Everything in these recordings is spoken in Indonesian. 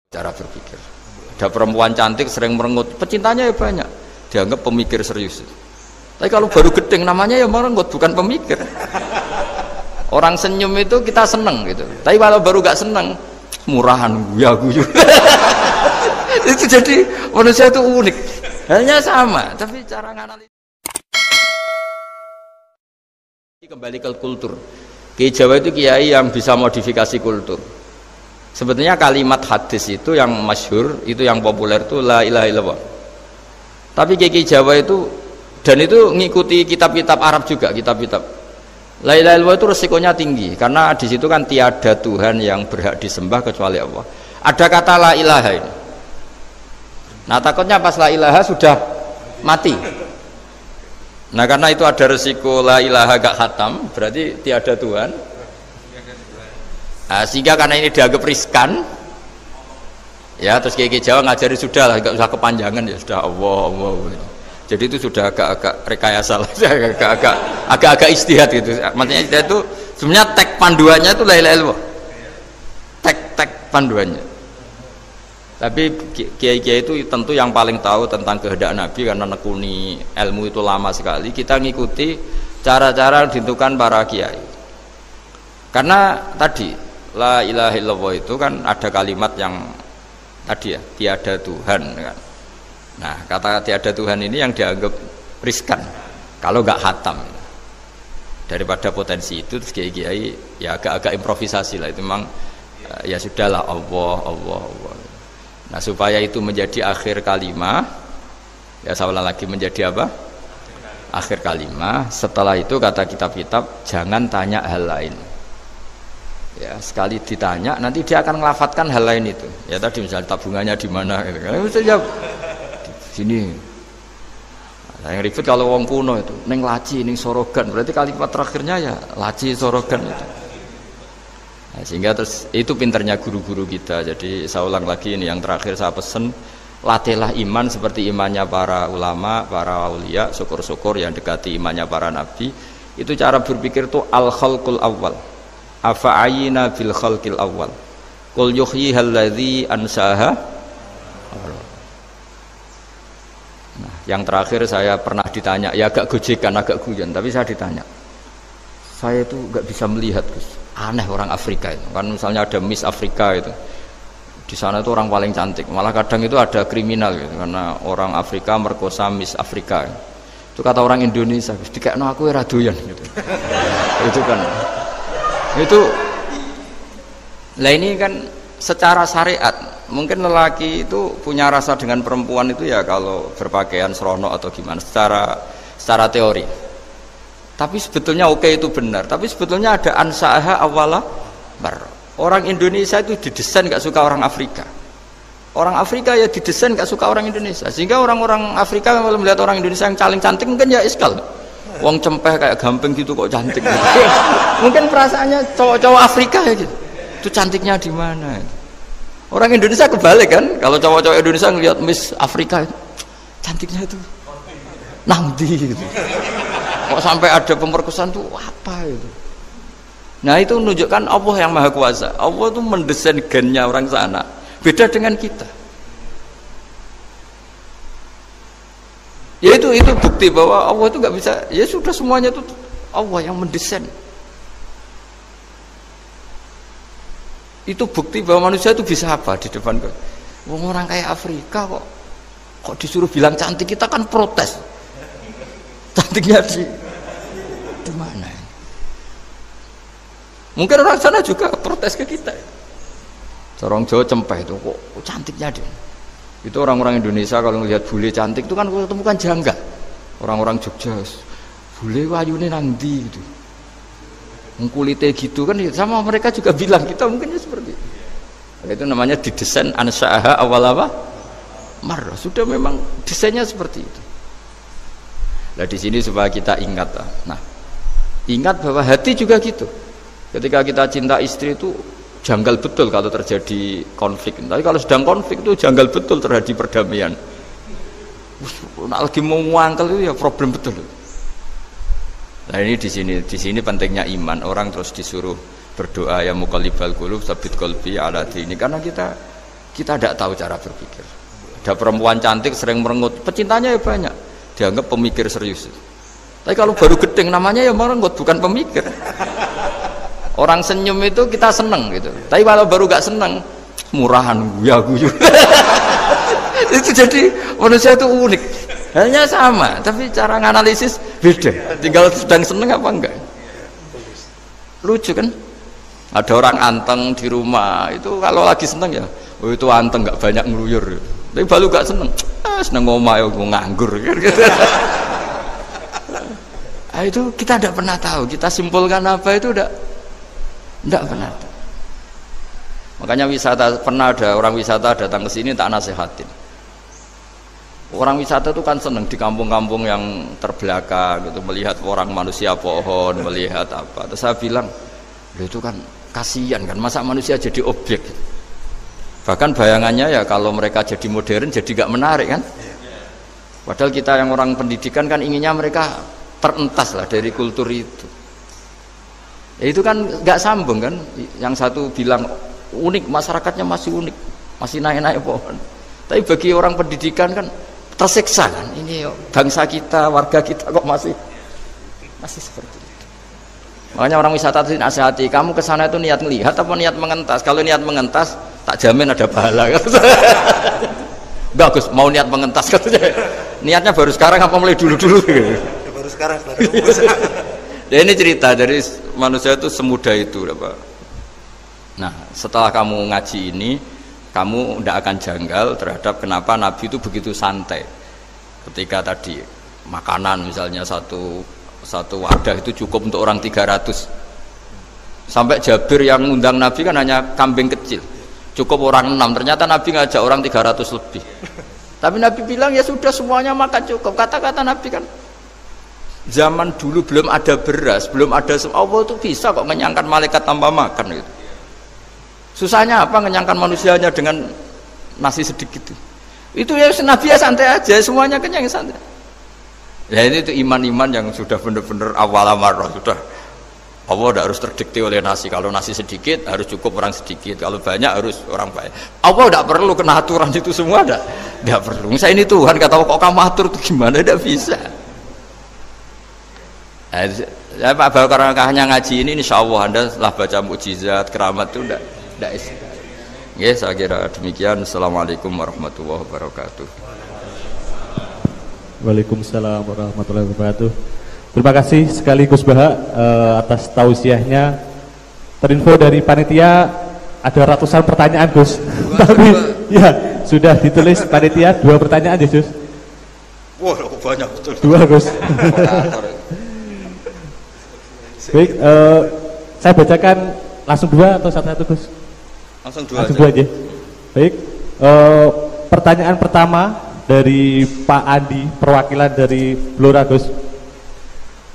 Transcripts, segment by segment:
cara berpikir. Ada perempuan cantik sering merengut, pecintanya ya banyak, dianggap pemikir serius. Tapi kalau baru gedeng namanya ya merengut, bukan pemikir. Orang senyum itu kita seneng gitu. Tapi kalau baru gak seneng, murahan guyu. Itu jadi manusia itu unik. Hanya sama, tapi cara nganalisis. Kembali ke kultur. Kiai Jawa itu kiai yang bisa modifikasi kultur. Sebetulnya kalimat hadis itu yang masyhur, itu yang populer itu la ilaha illallah. Tapi kiai Jawa itu, dan itu ngikuti kitab-kitab Arab juga, kitab-kitab. La ilaha illallah itu resikonya tinggi karena di situ kan tiada Tuhan yang berhak disembah kecuali Allah. Ada kata la ilaha ini. Nah takutnya pas la ilaha sudah mati. Nah karena itu ada resiko la ilaha gak khatam, berarti tiada Tuhan. Nah, sehingga karena ini dianggap riskan, ya terus kiai Jawa ngajari sudah lah, gak usah kepanjangan ya sudah Allah. Jadi itu sudah agak-agak rekayasa lah, agak-agak istihad gitu. Maksudnya istihad itu sebenarnya teks panduannya itu la ilaha illallah. Teks panduannya. Tapi kiai-kiai itu tentu yang paling tahu tentang kehendak Nabi karena nekuni ilmu itu lama sekali. Kita ngikuti cara-cara ditentukan para kiai. Karena tadi la ilaha illallah itu kan ada kalimat yang tadi ya, tiada Tuhan kan. Nah, kata tiada Tuhan ini yang dianggap riskan kalau nggak khatam. Daripada potensi itu terus kiai-kiai ya agak-agak improvisasi lah, itu memang ya sudahlah Allah. Nah, supaya itu menjadi akhir kalimat, ya saya ulang lagi menjadi apa? Akhir kalimat. Setelah itu kata kitab-kitab jangan tanya hal lain. Ya, sekali ditanya nanti dia akan ngelafatkan hal lain itu. Ya tadi misalnya tabungannya di mana gitu. Kan bisa jawab di sini. Nah, yang ribet kalau wong kuno itu ning laci, ning sorogan, berarti kalimat terakhirnya ya laci sorogan itu. Nah, sehingga terus itu pinternya guru-guru kita. Jadi saya ulang lagi ini yang terakhir saya pesen, latihlah iman seperti imannya para ulama, para aulia, syukur-syukur yang dekati imannya para nabi. Itu cara berpikir tuh al-khalqul awal. Afa'ayina bil khalqil awal qul yuhyihal ladzi ansaha. Nah, yang terakhir saya pernah ditanya, ya agak gojekan, agak guyon, tapi saya ditanya, saya itu nggak bisa melihat Gus, aneh orang Afrika itu kan, misalnya ada Miss Afrika itu di sana itu orang paling cantik, malah kadang itu ada kriminal gitu, karena orang Afrika merkosa Miss Afrika itu kata orang Indonesia, Gus dikekno aku ora doyan gitu. Itu kan itu lah, ini kan secara syariat mungkin lelaki itu punya rasa dengan perempuan itu ya kalau berpakaian serono atau gimana secara teori, tapi sebetulnya oke itu benar, tapi sebetulnya ada ansaha awala bar. Orang Indonesia itu didesain gak suka orang Afrika, orang Afrika ya didesain gak suka orang Indonesia, sehingga orang-orang Afrika kalau melihat orang Indonesia yang paling cantik mungkin ya iskal, wong cempeh kayak gamping gitu kok cantik gitu. Mungkin perasaannya cowok-cowok Afrika ya gitu, itu cantiknya di mana? Orang Indonesia kebalik kan, kalau cowok-cowok Indonesia ngelihat Miss Afrika itu cantiknya itu nangdi gitu, kok sampai ada pemerkosaan tuh apa itu. Nah itu menunjukkan Allah yang maha kuasa. Allah tuh mendesain gennya orang sana beda dengan kita. Ya itu bukti bahwa Allah itu nggak bisa, ya sudah semuanya itu Allah yang mendesain. Itu bukti bahwa manusia itu bisa apa di depan orang kayak Afrika kok disuruh bilang cantik, kita kan protes. Cantiknya di mana? Mungkin orang sana juga protes ke kita. Orang Jawa cempeh itu kok cantiknya dia. Itu orang-orang Indonesia kalau melihat bule cantik itu kan ketemu kan janggal. Orang-orang Jogja bule wayune nang ndi gitu, kulite gitu kan, sama mereka juga bilang kita mungkinnya seperti itu. Itu namanya didesain ansaaha awal apa marrah, sudah memang desainnya seperti itu. Nah di sini supaya kita ingat, nah ingat bahwa hati juga gitu. Ketika kita cinta istri itu janggal betul kalau terjadi konflik. Tapi kalau sedang konflik itu janggal betul terjadi perdamaian. Lagi mau ngangkel itu ya problem betul. Nah ini di sini pentingnya iman. Orang terus disuruh berdoa ya muqallibal qulub tsabbit qalbi ala dini, karena kita Kita tidak tahu cara berpikir. Ada perempuan cantik sering merengut, pecintanya ya banyak, dianggap pemikir serius. Tapi kalau baru gedeng namanya ya merengut, bukan pemikir. Orang senyum itu kita seneng gitu. Tapi kalau baru gak seneng, murahan guyu. Itu jadi manusia itu unik. Hanya sama, tapi cara nganalisis beda. Tinggal sedang seneng apa enggak. Lucu kan? Ada orang anteng di rumah itu kalau lagi seneng ya, oh itu anteng nggak banyak ngeluyur. Tapi baru gak seneng, seneng ngomah ya nganggur. Nah, itu kita tidak pernah tahu. Kita simpulkan apa itu tidak pernah tahu. Makanya wisata, pernah ada orang wisata datang ke sini tak nasihatin. Orang wisata itu kan seneng di kampung-kampung yang terbelakang gitu, melihat orang manusia pohon, melihat apa. Terus saya bilang, itu kan kasihan kan, masa manusia jadi objek. Bahkan bayangannya ya kalau mereka jadi modern jadi gak menarik kan. Padahal kita yang orang pendidikan kan inginnya mereka terentas lah dari kultur itu. Ya itu kan gak sambung kan. Yang satu bilang unik, masyarakatnya masih unik, masih naik-naik pohon. Tapi bagi orang pendidikan kan tersiksa kan, ini bangsa kita, warga kita kok masih seperti itu. Makanya orang wisata itu nasihati, kamu kesana itu niat melihat apa niat mengentas? Kalau niat mengentas tak jamin ada pahala. Bagus, mau niat mengentas katanya. Niatnya baru sekarang apa mulai dulu-dulu? Baru sekarang. Ya ini cerita dari manusia itu semudah itu, Pak. Nah, setelah kamu ngaji ini, kamu tidak akan janggal terhadap kenapa Nabi itu begitu santai. Ketika tadi makanan misalnya satu wadah itu cukup untuk orang 300. Sampai Jabir yang ngundang Nabi kan hanya kambing kecil, cukup orang 6. Ternyata Nabi ngajak orang 300 lebih. Tapi Nabi bilang ya sudah semuanya makan cukup. Kata-kata Nabi kan, zaman dulu belum ada beras, belum ada Allah itu bisa kok mengenyangkan malaikat tanpa makan gitu. Susahnya apa ngenyangkan manusianya dengan nasi sedikit itu ya Nabi ya santai aja, semuanya kenyang santai. Ya ini itu iman-iman yang sudah benar-benar awal amarah, sudah Allah tidak harus terdikte oleh nasi. Kalau nasi sedikit harus cukup orang sedikit, kalau banyak harus orang banyak. Allah tidak perlu kena aturan itu semua, tidak perlu. Misalnya ini Tuhan kata kok kamu atur itu gimana, tidak bisa. Ya Pak Bakarangkahnya ngaji ini insya Allah Anda setelah baca mukjizat keramat itu tidak istilah. Ya, saya kira demikian. Assalamualaikum warahmatullahi wabarakatuh. Waalaikumsalam warahmatullahi wabarakatuh. Terima kasih sekali Gus Baha atas tausiahnya. Terinfo dari panitia ada ratusan pertanyaan Gus. Tapi ya sudah ditulis panitia 2 pertanyaan ya Gus. Wah banyak betul. 2 Gus. Baik, saya bacakan langsung 2 atau satu-satu Gus? Langsung 2 aja. Baik, pertanyaan pertama dari Pak Andi, perwakilan dari Blora Gus.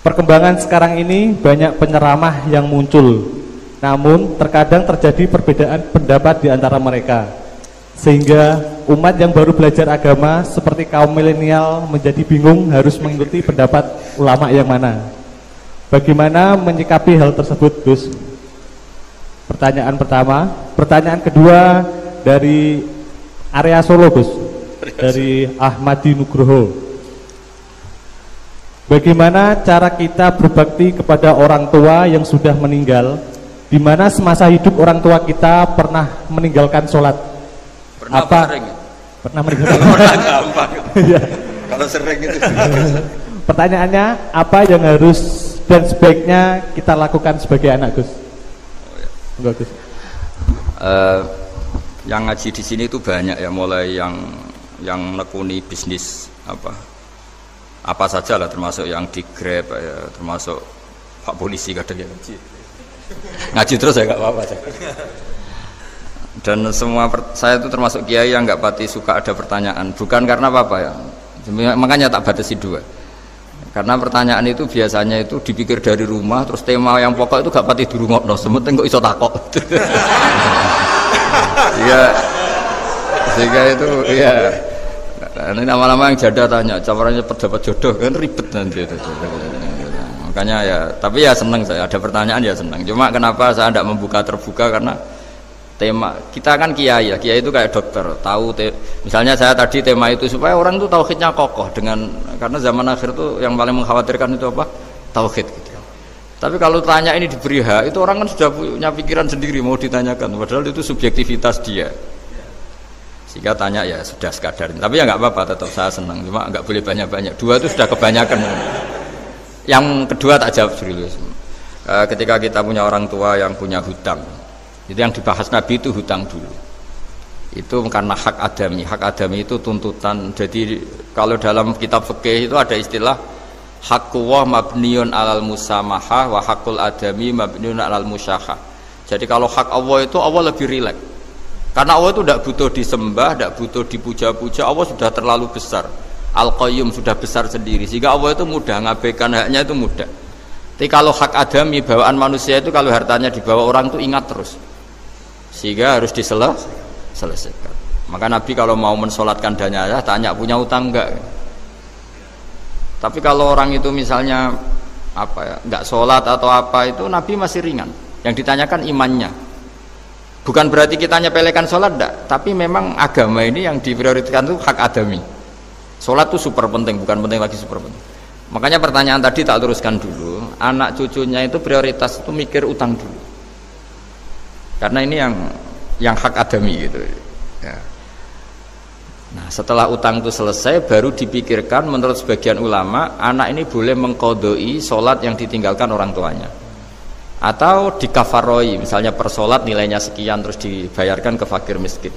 Perkembangan sekarang ini banyak penyeramah yang muncul, namun terkadang terjadi perbedaan pendapat di antara mereka, sehingga umat yang baru belajar agama seperti kaum milenial menjadi bingung harus mengikuti pendapat ulama yang mana. Bagaimana menyikapi hal tersebut Gus? Pertanyaan pertama. Pertanyaan kedua dari area Solo Gus, dari Ahmadi Nugroho. Bagaimana cara kita berbakti kepada orang tua yang sudah meninggal, di mana semasa hidup orang tua kita pernah meninggalkan sholat? Pernah apa sering? Pernah meninggalkan gampang. Ya. Kalau sering itu. Pertanyaannya, apa yang harus dan sebaiknya kita lakukan sebagai anak Gus? Enggak Gus. Yang ngaji di sini itu banyak ya, mulai yang nekuni bisnis apa saja lah, termasuk yang di Grab ya, termasuk Pak Polisi kadang ya ngaji terus ya nggak apa-apa. Dan semua saya itu termasuk kiai yang nggak pati suka ada pertanyaan, bukan karena apa-apa ya, makanya tak batasi 2. Karena pertanyaan itu biasanya itu dipikir dari rumah, terus tema yang pokok itu gak pati dirungokno, sementing kok iso takok. Iya. Sehingga itu iya. Nah, ini lama-lama yang janda tanya, caranya dapat jodoh kan ribet nanti itu. Makanya ya, tapi ya senang saya ada pertanyaan ya senang. Cuma kenapa saya tidak membuka terbuka, karena tema kita kan kiai ya, kiai itu kayak dokter, tahu misalnya saya tadi tema itu supaya orang itu tauhidnya kokoh karena zaman akhir itu yang paling mengkhawatirkan itu apa? Tauhid gitu. Tapi kalau tanya ini diberi hak, itu orang kan sudah punya pikiran sendiri mau ditanyakan, padahal itu subjektivitas dia. Sehingga tanya ya sudah sekadar. Tapi ya nggak apa-apa, tetap saya senang, cuma nggak boleh banyak-banyak. 2 itu sudah kebanyakan. Yang kedua tak jawab serius. Ketika kita punya orang tua yang punya hutang, itu yang dibahas Nabi itu hutang dulu. Itu karena hak adami. Hak adami itu tuntutan. Jadi kalau dalam kitab fikih itu ada istilah haqqullah mabniun alal musamahah wa haqqul adami mabniun alal musyahah. Jadi kalau hak Allah itu Allah lebih rileks. Karena Allah itu tidak butuh disembah, tidak butuh dipuja-puja. Allah sudah terlalu besar. Al-Qayyum sudah besar sendiri. Sehingga Allah itu mudah ngabaikan haknya itu mudah. Tapi kalau hak adami bawaan manusia itu kalau hartanya dibawa orang itu ingat terus. Sehingga harus diselesaikan. Maka Nabi kalau mau mensolatkan jenazah tanya punya utang enggak. Tapi kalau orang itu misalnya enggak sholat atau apa itu Nabi masih ringan. Yang ditanyakan imannya. Bukan berarti kita nyepelekan sholat enggak, tapi memang agama ini yang diprioritaskan itu hak adami. Sholat itu super penting, bukan penting lagi super penting. Makanya pertanyaan tadi tak teruskan dulu. Anak cucunya itu prioritas itu mikir utang dulu. Karena ini yang hak adami gitu ya. Nah setelah utang itu selesai baru dipikirkan menurut sebagian ulama anak ini boleh mengqodoi sholat yang ditinggalkan orang tuanya atau dikafaroi, misalnya per sholat nilainya sekian terus dibayarkan ke fakir miskin.